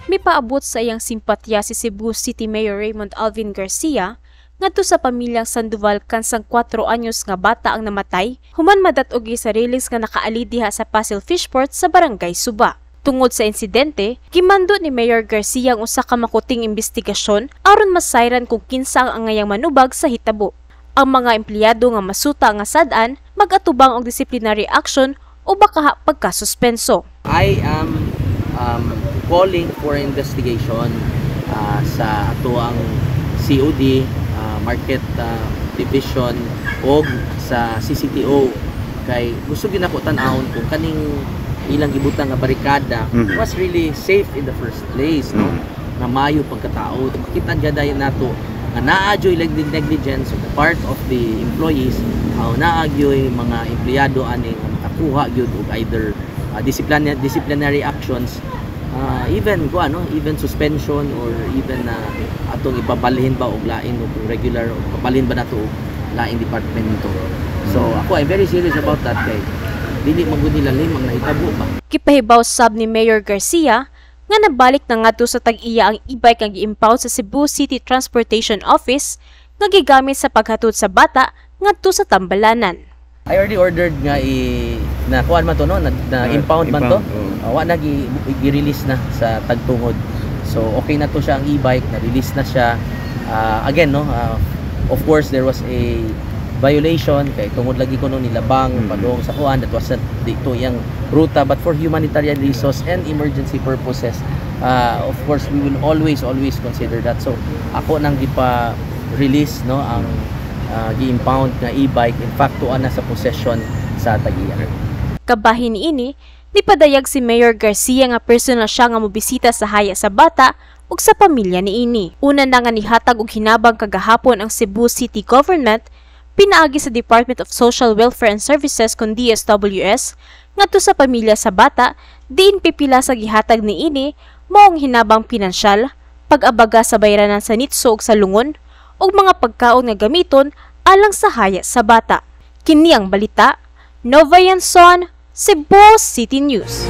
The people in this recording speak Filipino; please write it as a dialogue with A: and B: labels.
A: Mipaabot sa iyang simpatya si Cebu City Mayor Raymond Alvin Garcia ngadto sa pamilyang Sandoval kansang 4 anyos nga bata ang namatay human madat-og sa release nga nakaali diha sa Pasil Fishport sa Barangay Suba. Tungod sa insidente, gimando ni Mayor Garcia ang usa ka makuting investigasyon aron masayran kung kinsa ang angayang manubag sa hitabo. Ang mga empleyado nga masuta nga sad-an mag-atubang og disciplinary action o baka pagkasuspenso.
B: I am calling for investigation sa atuang COD, Market Division o sa CCTO kay gusto gyud nako tan-awon kung kaning ilang gibutang nga barikada was really safe in the first place, no? Nga maayo pagkatao. Makita gyud nato nga naadyoy negligence on the part of the employees, naadyoy mga empleyado ani nga makakuha gyud og either disciplinary actions, even suspension or even atong ipabalhin ba og lain o regular o pabalhin ba nato og laing departamento. So ako ay very serious about that kay dili man gud nila limang nahitabo ba.
A: Kipahibaw sab ni Mayor Garcia nga nabalik na ngadto sa tag-iya ang e-bike nga gi-impound sa Cebu City Transportation Office nga gigamit sa paghatod sa bata ngadto sa Tambalanan.
B: I already ordered nga na kuan man to, no, na impound man to. Wa na gi-release na sa tagtungod. So okay na to siya ang e-bike, na release na siya. Again, no, of course there was a violation kay tungod lagi ko no nilabang padong sa kuan, that was dito yang ruta, but for humanitarian reasons and emergency purposes, of course we will always consider that. So ako nang gipa release, no, ang gi-impound nga e-bike, in fact tuan na sa possession sa tag-iya.
A: Kabahin ini, nipadayag si Mayor Garcia nga personal siya nga mobisita sa haya sa bata ug sa pamilya niini. Una na nga nihatag og hinabang kagahapon ang Cebu City Government pinaagi sa Department of Social Welfare and Services kun DSWS ngadto sa pamilya sa bata diin pipila sa gihatag niini maong hinabang pinansyal, pag-abaga sa bayranan sa nitso ug sa lungon ug mga pagkaon nga gamiton alang sa haya sa bata. Kini ang balita, Nova Yanson, Cebu City News.